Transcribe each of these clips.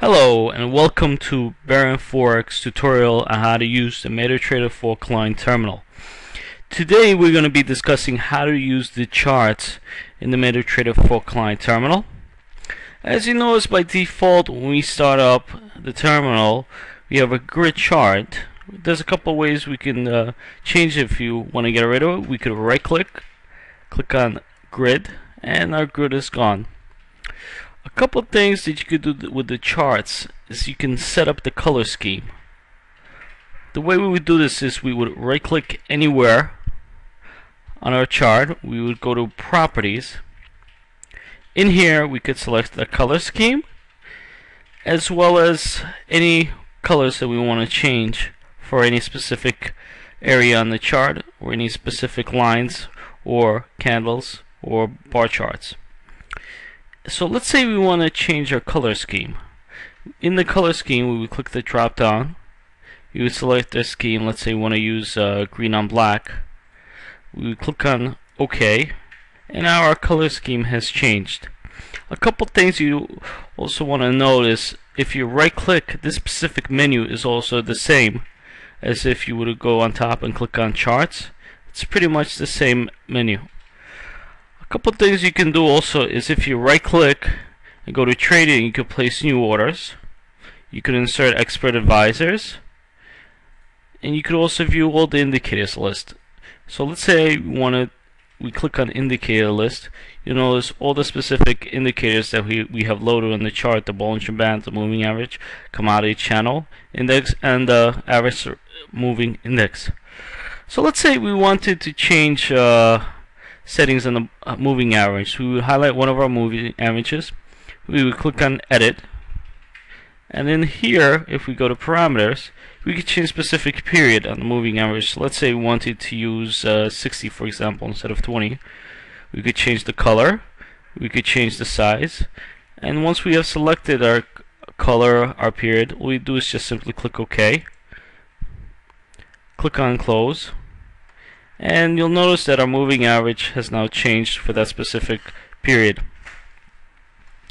Hello and welcome to Baron Forex tutorial on how to use the MetaTrader 4 client terminal. Today we're going to be discussing how to use the charts in the MetaTrader 4 client terminal. As you notice, by default when we start up the terminal we have a grid chart. There's a couple ways we can change it. If you want to get rid of it, we could right click on grid, and our grid is gone. A couple of things that you could do with the charts is you can set up the color scheme. The way we would do this is we would right click anywhere on our chart, we would go to properties. In here we could select the color scheme as well as any colors that we want to change for any specific area on the chart, or any specific lines or candles or bar charts. So let's say we want to change our color scheme. In the color scheme we would click the drop down, we would select the scheme. Let's say we want to use green on black. We would click on OK, and now our color scheme has changed. A couple things you also want to notice: if you right click, this specific menu is also the same as if you were to go on top and click on charts. It's pretty much the same menu. A couple things you can do also is if you right click and go to trading, you can place new orders, you can insert expert advisors, and you could also view all the indicators list. So let's say we click on indicator list. You'll notice all the specific indicators that we have loaded on the chart: the Bollinger Band, the moving average, commodity channel index, and the average moving index. So let's say we wanted to change settings on the moving average. We would highlight one of our moving averages, we would click on edit, and then here if we go to parameters we could change specific period on the moving average. So let's say we wanted to use 60 for example instead of 20. We could change the color, we could change the size, and once we have selected our color, our period, all we do is just simply click OK, click on close, and you'll notice that our moving average has now changed for that specific period.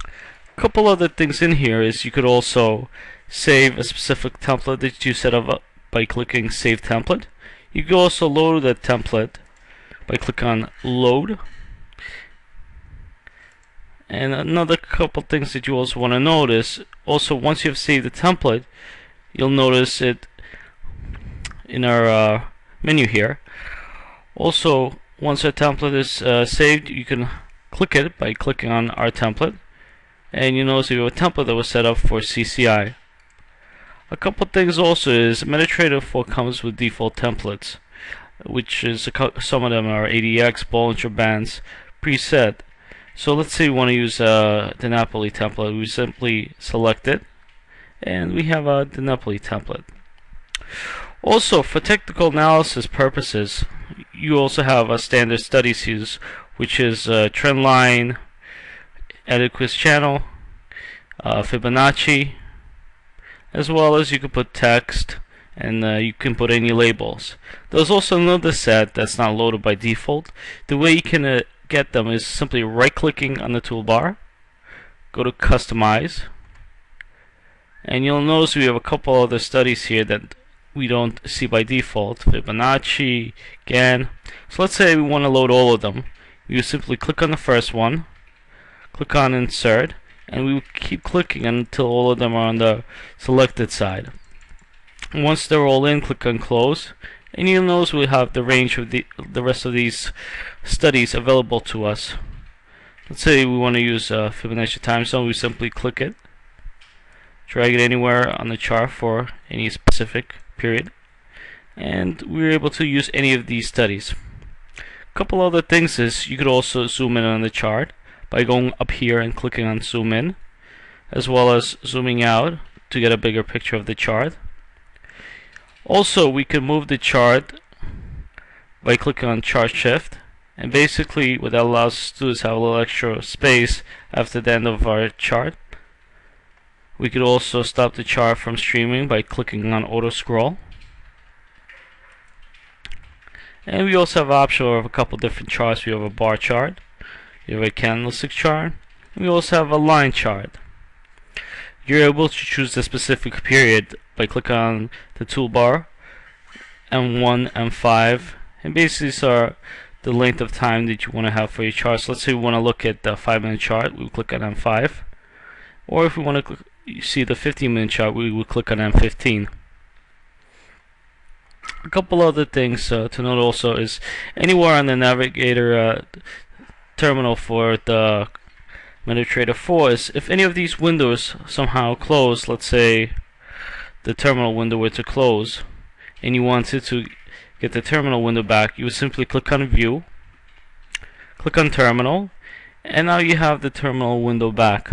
A couple other things in here is you could also save a specific template that you set up by clicking save template. You can also load that template by clicking on load. And another couple things that you also want to notice, also once you have saved the template, you'll notice it in our menu here. Also, once our template is saved, you can click it by clicking on our template, and you notice we have a template that was set up for CCI. A couple things also is MetaTrader 4 comes with default templates, which is some of them are ADX, Bollinger Bands, preset. So let's say we want to use the Napoli template. We simply select it, and we have the Napoli template. Also, for technical analysis purposes, you also have a standard studies use, which is trend line, adequate channel, Fibonacci, as well as you can put text, and you can put any labels. There's also another set that's not loaded by default. The way you can get them is simply right clicking on the toolbar, go to customize, and you'll notice we have a couple other studies here that we don't see by default: Fibonacci, Gann. So let's say we want to load all of them. You simply click on the first one, click on insert, and we will keep clicking until all of them are on the selected side. Once they're all in, click on close, and you'll notice we have the range of the rest of these studies available to us. Let's say we want to use Fibonacci time zone. We simply click it, drag it anywhere on the chart for any specific period, and we're able to use any of these studies. A couple other things is you could also zoom in on the chart by going up here and clicking on zoom in, as well as zooming out to get a bigger picture of the chart. Also, we can move the chart by clicking on chart shift, and basically what that allows us to do is have a little extra space after the end of our chart. We could also stop the chart from streaming by clicking on auto scroll. And we also have an option of a couple different charts. We have a bar chart, we have a candlestick chart, and we also have a line chart. you're able to choose the specific period by clicking on the toolbar, M1, M5, and basically these are the length of time that you want to have for your chart. So let's say we want to look at the 5-minute chart, we would click on M5, or if we want to see the 15-minute chart, we would click on M15. A couple other things to note also is anywhere on the navigator terminal for the MetaTrader 4 is if any of these windows somehow close, let's say the terminal window were to close and you wanted to get the terminal window back, you would simply click on View, click on Terminal, and now you have the terminal window back.